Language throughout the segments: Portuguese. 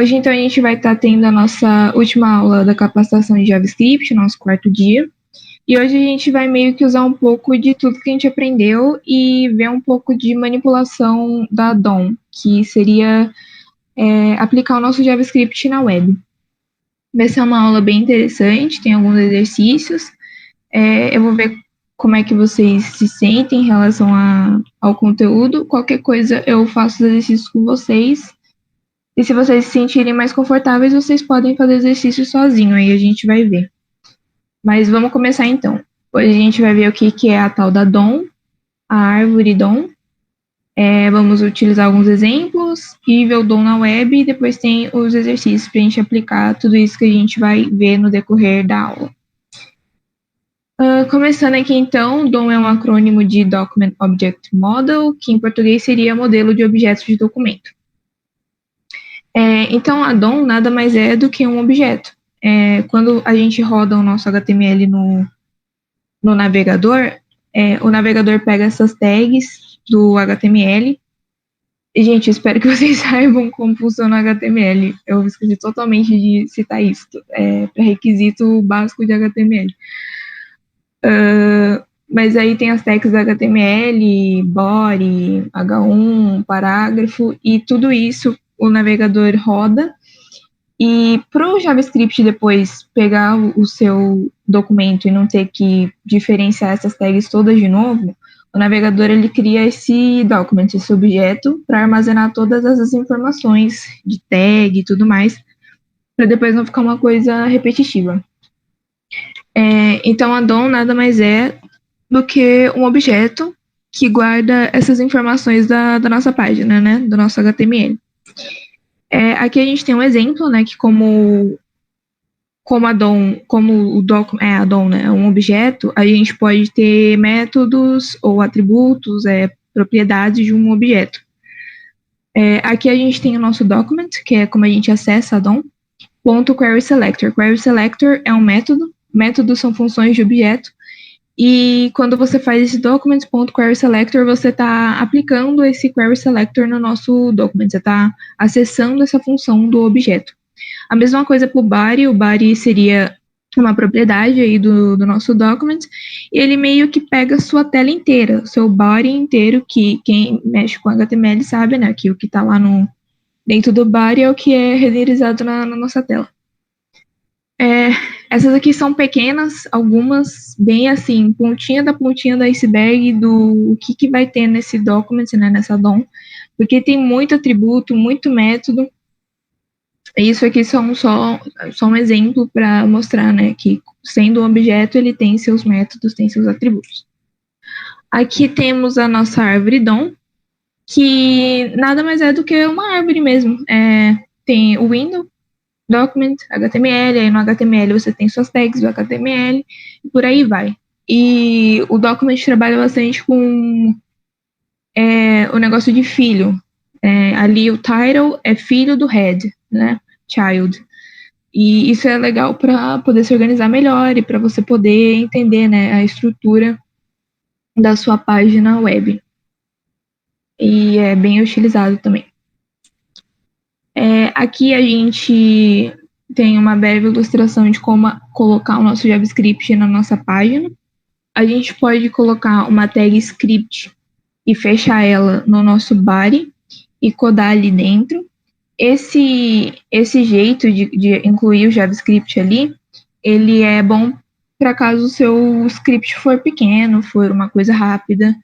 Hoje, então, a gente vai estar tendo a nossa última aula da capacitação de JavaScript, nosso quarto dia. E hoje a gente vai meio que usar um pouco de tudo que a gente aprendeu e ver um pouco de manipulação da DOM, que seria aplicar o nosso JavaScript na web. Vai ser uma aula bem interessante, tem alguns exercícios. Eu vou ver como é que vocês se sentem em relação ao conteúdo. Qualquer coisa eu faço os exercícios com vocês. E se vocês se sentirem mais confortáveis, vocês podem fazer exercício sozinho, aí a gente vai ver. Mas vamos começar então. Hoje a gente vai ver o que é a tal da DOM, a árvore DOM. Vamos utilizar alguns exemplos e ver o DOM na web, e depois tem os exercícios para a gente aplicar tudo isso que a gente vai ver no decorrer da aula. Começando aqui então, DOM é um acrônimo de Document Object Model, que em português seria modelo de objetos de documento. Então, a DOM nada mais é do que um objeto. Quando a gente roda o nosso HTML no navegador, o navegador pega essas tags do HTML. E, gente, eu espero que vocês saibam como funciona o HTML. Eu esqueci totalmente de citar isso. Pré-requisito básico de HTML. Mas aí tem as tags do HTML, body, H1, parágrafo, e tudo isso o navegador roda. E para o JavaScript depois pegar o seu documento e não ter que diferenciar essas tags todas de novo, o navegador ele cria esse document, esse objeto, para armazenar todas essas informações de tag e tudo mais, para depois não ficar uma coisa repetitiva. Então a DOM nada mais é do que um objeto que guarda essas informações da nossa página, né, do nosso HTML. Aqui a gente tem um exemplo, né, que como a DOM, né, é um objeto, a gente pode ter métodos ou atributos, propriedades de um objeto. Aqui a gente tem o nosso document, que é como a gente acessa a DOM, .querySelector. QuerySelector é um método, métodos são funções de objeto, e quando você faz esse document.querySelector, você está aplicando esse querySelector no nosso document, você está acessando essa função do objeto. A mesma coisa para o body seria uma propriedade aí do nosso document, e ele meio que pega a sua tela inteira, o seu body inteiro, que quem mexe com HTML sabe, né, que o que está lá dentro do body é o que é renderizado na nossa tela. Essas aqui são pequenas, algumas bem assim, pontinha da iceberg do que vai ter nesse document, né, nessa DOM, porque tem muito atributo, muito método. Isso aqui são só um exemplo para mostrar, né, que sendo um objeto, ele tem seus métodos, tem seus atributos. Aqui temos a nossa árvore DOM, que nada mais é do que uma árvore mesmo. Tem o window, document, HTML, aí no HTML você tem suas tags do HTML, e por aí vai. E o document trabalha bastante com o negócio de filho. Ali o title é filho do head, né? Child. E isso é legal para poder se organizar melhor e para você poder entender, né, a estrutura da sua página web. E é bem utilizado também. Aqui a gente tem uma breve ilustração de como colocar o nosso JavaScript na nossa página. A gente pode colocar uma tag script e fechar ela no nosso body e codar ali dentro. Esse jeito de incluir o JavaScript ali, ele é bom para caso o seu script for pequeno, for uma coisa rápida,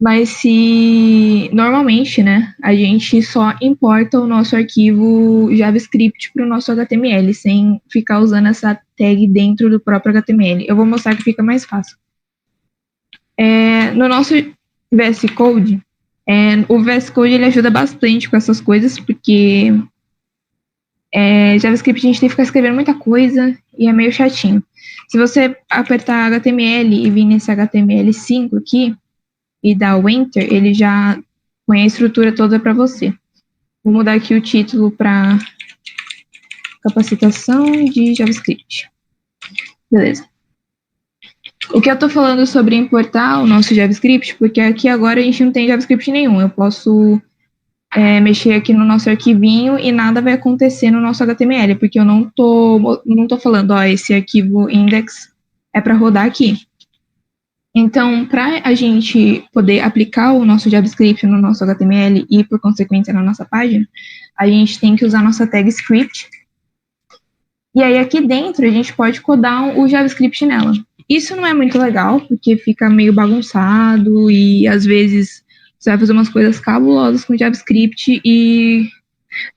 mas se normalmente, né, a gente só importa o nosso arquivo JavaScript para o nosso HTML, sem ficar usando essa tag dentro do próprio HTML. Eu vou mostrar que fica mais fácil. No nosso VS Code, o VS Code ele ajuda bastante com essas coisas, porque JavaScript a gente tem que ficar escrevendo muita coisa e é meio chatinho. Se você apertar HTML e vir nesse HTML5 aqui e dar o Enter, ele já põe a estrutura toda para você. Vou mudar aqui o título para capacitação de JavaScript. Beleza. O que eu estou falando sobre importar o nosso JavaScript, porque aqui agora a gente não tem JavaScript nenhum. Eu posso mexer aqui no nosso arquivinho e nada vai acontecer no nosso HTML, porque eu não tô falando, ó, esse arquivo index é para rodar aqui. Então, para a gente poder aplicar o nosso JavaScript no nosso HTML e, por consequência, na nossa página, a gente tem que usar nossa tag script. E aí, aqui dentro, a gente pode codar o JavaScript nela. Isso não é muito legal, porque fica meio bagunçado e, às vezes, você vai fazer umas coisas cabulosas com JavaScript e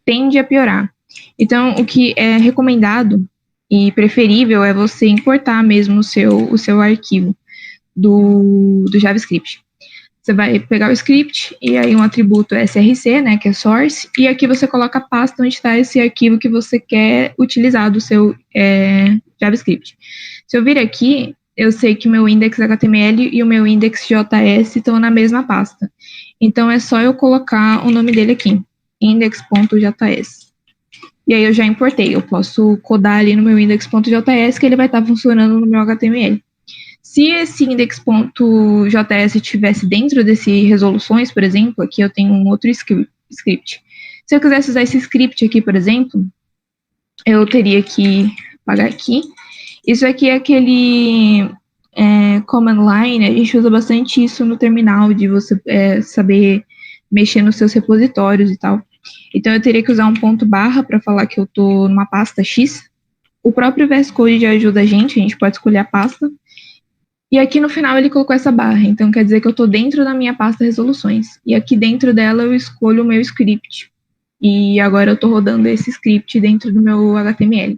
tende a piorar. Então, o que é recomendado e preferível é você importar mesmo o seu arquivo do JavaScript. Você vai pegar o script e aí um atributo é src, né, que é source, e aqui você coloca a pasta onde está esse arquivo que você quer utilizar do seu JavaScript. Se eu vir aqui, eu sei que meu index.html e o meu index.js estão na mesma pasta. Então é só eu colocar o nome dele aqui, index.js. E aí eu já importei, eu posso codar ali no meu index.js que ele vai estar funcionando no meu HTML. Se esse index.js estivesse dentro desse resoluções, por exemplo, aqui eu tenho um outro script. Se eu quisesse usar esse script aqui, por exemplo, eu teria que apagar aqui. Isso aqui é aquele command line, a gente usa bastante isso no terminal, de você saber mexer nos seus repositórios e tal. Então eu teria que usar um ponto barra para falar que eu estou numa pasta X. O próprio VS Code já ajuda a gente pode escolher a pasta. E aqui no final ele colocou essa barra, então quer dizer que eu estou dentro da minha pasta resoluções. E aqui dentro dela eu escolho o meu script. E agora eu estou rodando esse script dentro do meu HTML.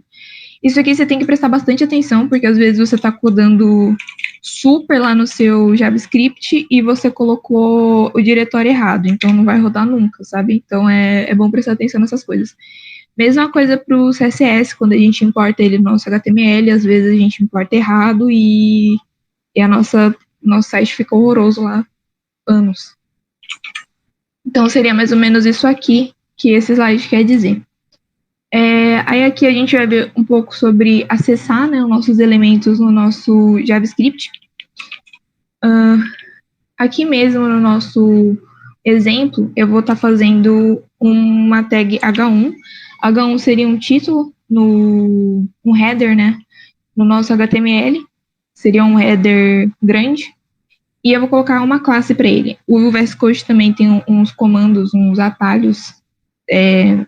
Isso aqui você tem que prestar bastante atenção, porque às vezes você está codando super lá no seu JavaScript e você colocou o diretório errado, então não vai rodar nunca, sabe? Então é bom prestar atenção nessas coisas. Mesma coisa para o CSS, quando a gente importa ele no nosso HTML, às vezes a gente importa errado e nosso site ficou horroroso lá anos. Então seria mais ou menos isso aqui que esse slide quer dizer. Aí aqui a gente vai ver um pouco sobre acessar, né, os nossos elementos no nosso JavaScript. Aqui mesmo no nosso exemplo, eu vou estar fazendo uma tag H1. H1 seria um título, um header, né, no nosso HTML. Seria um header grande. E eu vou colocar uma classe para ele. O VS Code também tem uns comandos, uns atalhos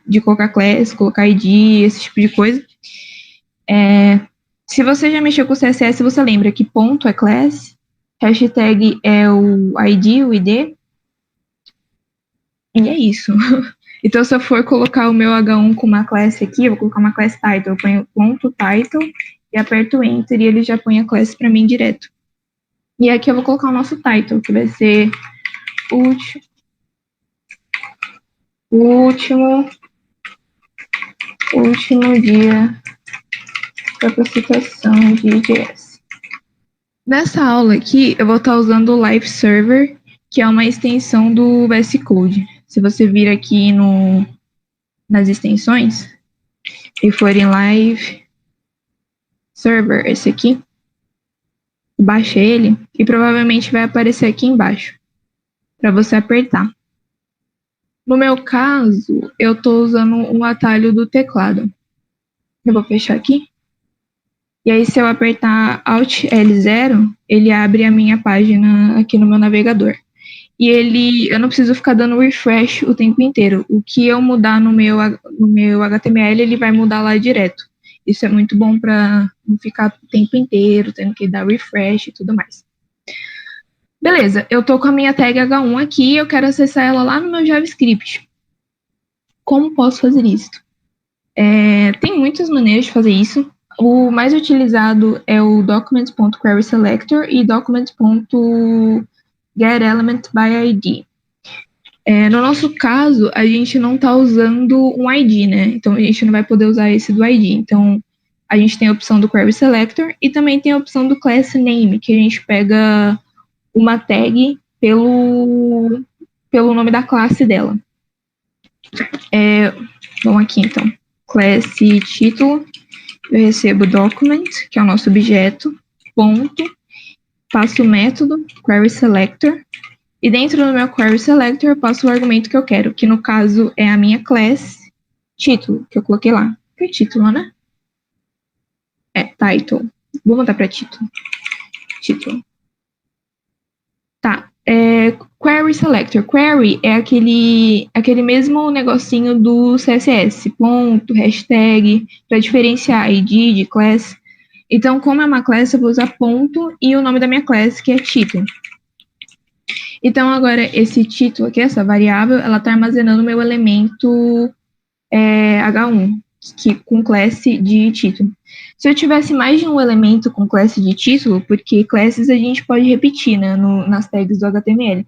de colocar class, colocar ID, esse tipo de coisa. Se você já mexeu com o CSS, você lembra que ponto é class, hashtag é o ID, o ID, e é isso. Então, se eu for colocar o meu H1 com uma classe aqui, eu vou colocar uma class title, eu ponho ponto title e aperto enter e ele já põe a classe para mim direto. E aqui eu vou colocar o nosso title, que vai ser último dia da capacitação de JS. Nessa aula aqui, eu vou estar usando o Live Server, que é uma extensão do VS Code. Se você vir aqui nas extensões e for em Live Server, esse aqui, baixa ele e provavelmente vai aparecer aqui embaixo para você apertar. No meu caso, eu estou usando um atalho do teclado. Eu vou fechar aqui. E aí, se eu apertar Alt L0, ele abre a minha página aqui no meu navegador. E eu não preciso ficar dando refresh o tempo inteiro. O que eu mudar no meu HTML, ele vai mudar lá direto. Isso é muito bom para não ficar o tempo inteiro tendo que dar refresh e tudo mais. Beleza, eu tô com a minha tag H1 aqui e eu quero acessar ela lá no meu JavaScript. Como posso fazer isso? Tem muitas maneiras de fazer isso. O mais utilizado é o documents.querySelector e documents.getElementById. No nosso caso, a gente não está usando um ID, né? Então, a gente não vai poder usar esse do ID. Então, a gente tem a opção do querySelector e também tem a opção do class name, que a gente pega uma tag pelo nome da classe dela. Vamos aqui, então. Class título. Eu recebo document, que é o nosso objeto, ponto, passo o método, querySelector, E dentro do meu query selector eu passo o argumento que eu quero, que no caso é a minha class título, que eu coloquei lá. Que é título, né? É, title. Vou mudar para título. Título. Tá. Query selector. Query é aquele mesmo negocinho do CSS. Ponto, hashtag, para diferenciar ID de class. Então, como é uma class, eu vou usar ponto e o nome da minha class, que é título. Então, agora, esse título aqui, essa variável, ela está armazenando o meu elemento H1, com classe de título. Se eu tivesse mais de um elemento com classe de título, porque classes a gente pode repetir, né, nas tags do HTML.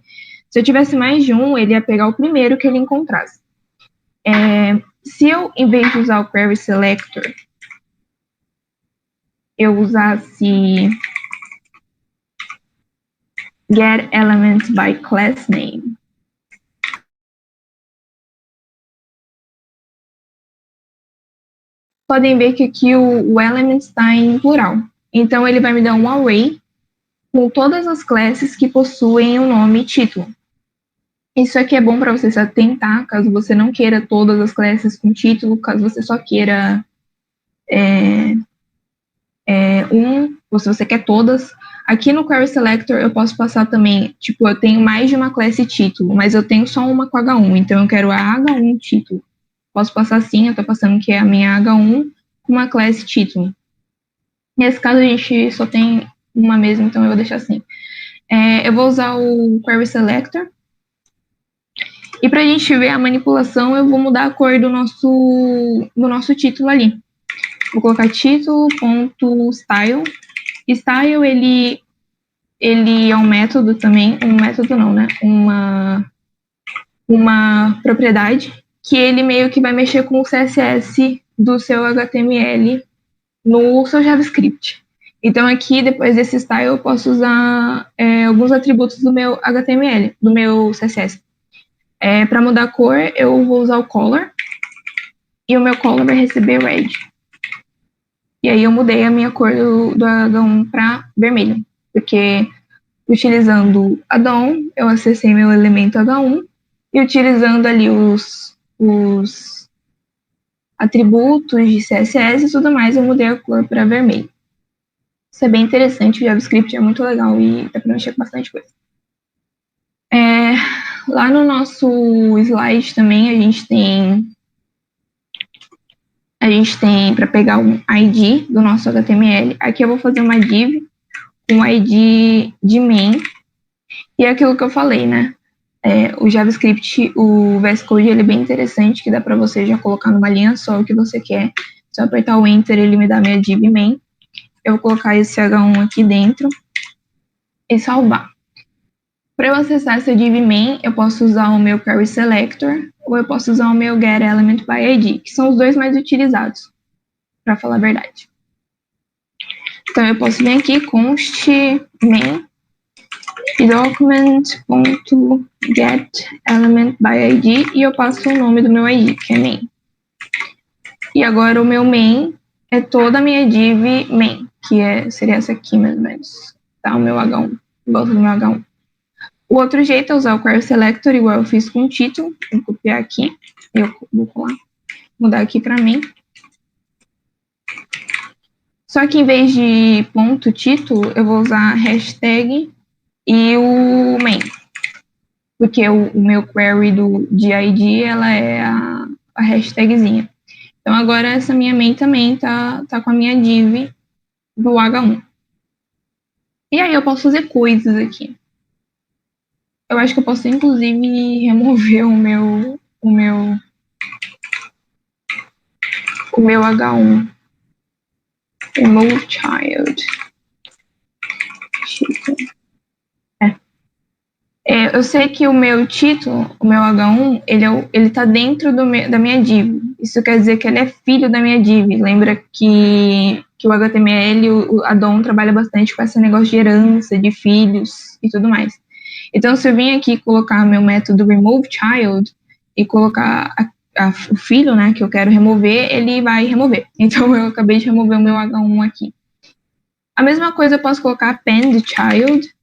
Se eu tivesse mais de um, ele ia pegar o primeiro que ele encontrasse. Se eu, em vez de usar o query selector, eu usasse get elements by class name, podem ver que aqui o element está em plural. Então, ele vai me dar um array com todas as classes que possuem o nome título. Isso aqui é bom para você se atentar, caso você não queira todas as classes com título, caso você só queira ou se você quer todas. Aqui no Query Selector eu posso passar também, tipo, eu tenho mais de uma classe título, mas eu tenho só uma com H1, então eu quero a H1 título. Posso passar assim, eu tô passando que é a minha H1 com uma classe título. Nesse caso a gente só tem uma mesma, então eu vou deixar assim. Eu vou usar o Query Selector. E para a gente ver a manipulação, eu vou mudar a cor do nosso título ali. Vou colocar título.style. Style, ele é um método também, um método não, né? Uma propriedade que ele meio que vai mexer com o CSS do seu HTML no seu JavaScript. Então aqui, depois desse style, eu posso usar alguns atributos do meu HTML, do meu CSS. Para mudar a cor, eu vou usar o color, e o meu color vai receber red. E aí eu mudei a minha cor do H1 para vermelho, porque utilizando addon, eu acessei meu elemento H1, e utilizando ali os atributos de CSS e tudo mais, eu mudei a cor para vermelho. Isso é bem interessante, o JavaScript é muito legal e dá para mexer com bastante coisa. Lá no nosso slide também a gente tem para pegar um ID do nosso HTML. Aqui eu vou fazer uma div com ID de main. E é aquilo que eu falei, né? O JavaScript, o VS Code, ele é bem interessante, que dá para você já colocar numa linha só o que você quer. Se eu apertar o Enter, ele me dá minha div main. Eu vou colocar esse H1 aqui dentro e salvar. Para eu acessar essa div main, eu posso usar o meu query selector ou eu posso usar o meu get element by ID, que são os dois mais utilizados, para falar a verdade. Então eu posso vir aqui const main e document.getElementById e eu passo o nome do meu ID, que é main. E agora o meu main é toda a minha div main, que seria essa aqui mais ou menos, tá? O meu H1, volta do meu H1. O outro jeito é usar o query selector, igual eu fiz com o título. Vou copiar aqui, eu vou colar, mudar aqui para main. Só que em vez de ponto título, eu vou usar hashtag e o main. Porque o meu query de ID, ela é a hashtagzinha. Então, agora essa minha main também tá com a minha div do H1. E aí eu posso fazer coisas aqui. Eu acho que eu posso, inclusive, remover o meu H1. Remove child. Eu sei que o meu título, o meu H1, ele tá dentro da minha div. Isso quer dizer que ele é filho da minha div. Lembra que o HTML, o addon trabalha bastante com esse negócio de herança, de filhos e tudo mais. Então, se eu vim aqui colocar meu método removeChild e colocar o filho, né, que eu quero remover, ele vai remover. Então, eu acabei de remover o meu H1 aqui. A mesma coisa eu posso colocar appendChild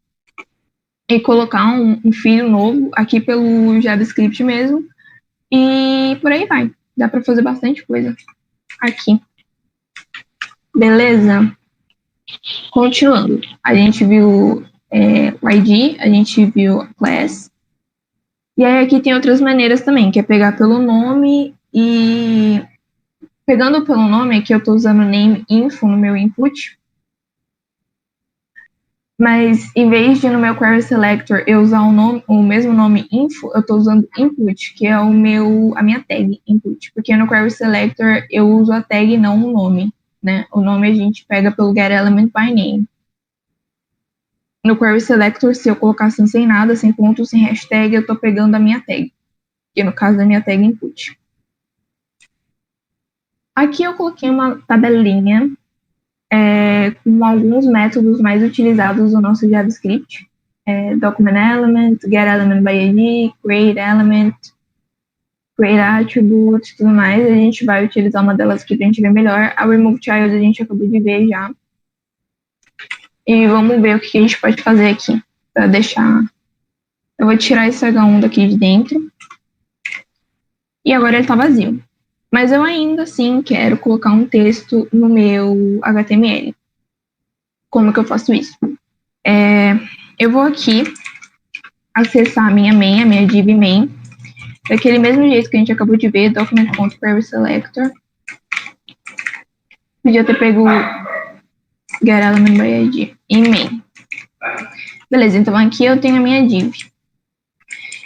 e colocar um filho novo aqui pelo JavaScript mesmo. E por aí vai. Dá para fazer bastante coisa aqui. Beleza? Continuando. A gente viu o ID, a gente viu a class. E aí aqui tem outras maneiras também, que é pegar pelo nome e... Pegando pelo nome, aqui eu estou usando name info no meu input. Mas em vez de no meu query selector eu usar o mesmo nome info, eu estou usando input, que é a minha tag input. Porque no query selector eu uso a tag e não o nome, né? O nome a gente pega pelo getElementByName. No query selector, se eu colocar assim sem nada, sem ponto, sem hashtag, eu estou pegando a minha tag. Que no caso da minha tag input. Aqui eu coloquei uma tabelinha com alguns métodos mais utilizados no nosso JavaScript. Document element, get element by ID, create element, create attribute, tudo mais. A gente vai utilizar uma delas aqui para a gente ver melhor. A remove child a gente acabou de ver já. E vamos ver o que a gente pode fazer aqui para deixar... Eu vou tirar esse H1 daqui de dentro. E agora ele está vazio. Mas eu ainda assim quero colocar um texto no meu HTML. Como que eu faço isso? Eu vou aqui acessar a minha main, a minha div main, daquele mesmo jeito que a gente acabou de ver, document.querySelector. Podia ter pego getElementById e main. Beleza, então aqui eu tenho a minha div.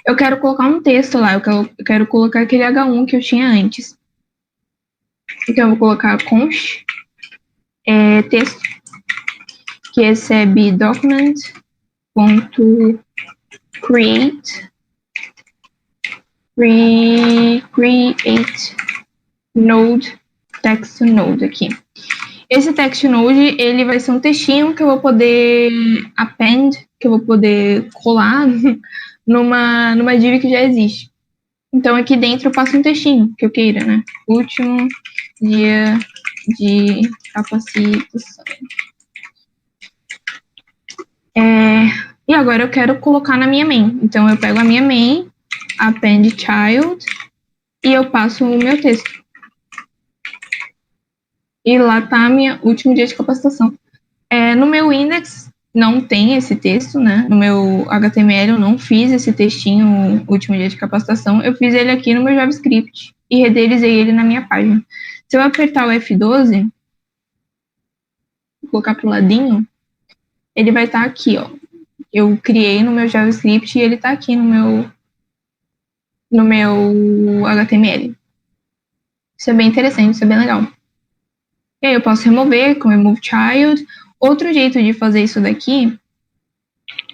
Eu quero colocar um texto lá, eu quero colocar aquele H1 que eu tinha antes. Então eu vou colocar const texto que recebe document.create node text node aqui. Esse text node, ele vai ser um textinho que eu vou poder append, que eu vou poder colar numa div que já existe. Então aqui dentro eu passo um textinho que eu queira, né? Último dia de capacitação. E agora eu quero colocar na minha main. Então eu pego a minha main, append child, e eu passo o meu texto. E lá tá meu último dia de capacitação. No meu index não tem esse texto, né? No meu HTML eu não fiz esse textinho, último dia de capacitação. Eu fiz ele aqui no meu JavaScript e renderizei ele na minha página. Se eu apertar o F12, colocar pro ladinho, ele vai estar aqui, ó. Eu criei no meu JavaScript e ele tá aqui no meu HTML. Isso é bem interessante, isso é bem legal. E aí eu posso remover com remove child. Outro jeito de fazer isso daqui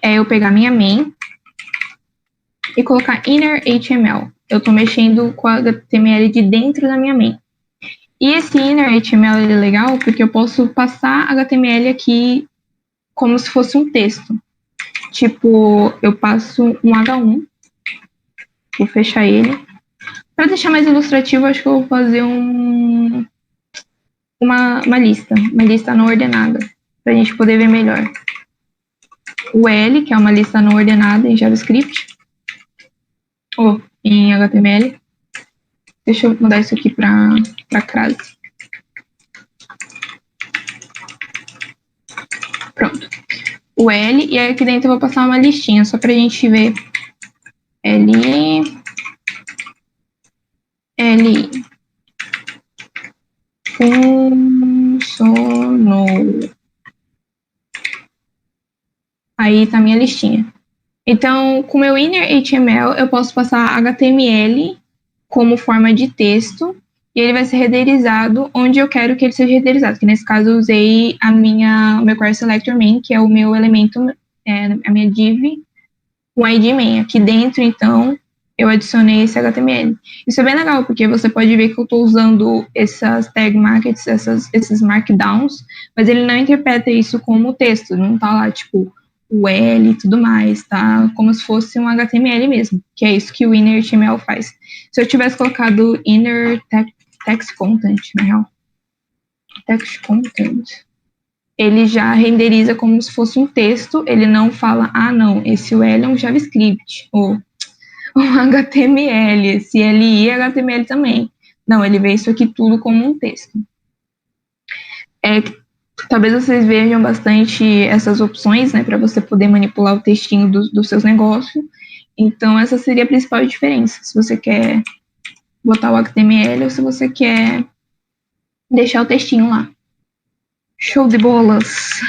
é eu pegar minha main e colocar inner HTML. Eu estou mexendo com o HTML de dentro da minha main. E esse inner HTML é legal porque eu posso passar HTML aqui como se fosse um texto. Tipo, eu passo um H1, vou fechar ele. Para deixar mais ilustrativo, acho que eu vou fazer uma lista não ordenada, para a gente poder ver melhor. O L, que é uma lista não ordenada em JavaScript, ou em HTML. Deixa eu mudar isso aqui para crase. Pronto. O L, e aí aqui dentro eu vou passar uma listinha, só pra gente ver. L. Funcionou. Aí tá a minha listinha. Então, com o meu inner HTML, eu posso passar HTML como forma de texto e ele vai ser renderizado onde eu quero que ele seja renderizado. Que nesse caso eu usei o meu query selector main, que é o meu elemento, a minha div, o ID main. Aqui dentro, então, eu adicionei esse HTML. Isso é bem legal, porque você pode ver que eu estou usando essas tag markets, esses markdowns, mas ele não interpreta isso como texto, não tá lá, tipo, o L e tudo mais, tá? Como se fosse um HTML mesmo, que é isso que o inner HTML faz. Se eu tivesse colocado inner text content, na real, text content, ele já renderiza como se fosse um texto, ele não fala, ah, não, esse UL é um JavaScript, ou um HTML, CLI é HTML também. Não, ele vê isso aqui tudo como um texto. Talvez vocês vejam bastante essas opções, né, para você poder manipular o textinho dos seus negócios. Então, essa seria a principal diferença, se você quer botar o HTML ou se você quer deixar o textinho lá. Show de bolas!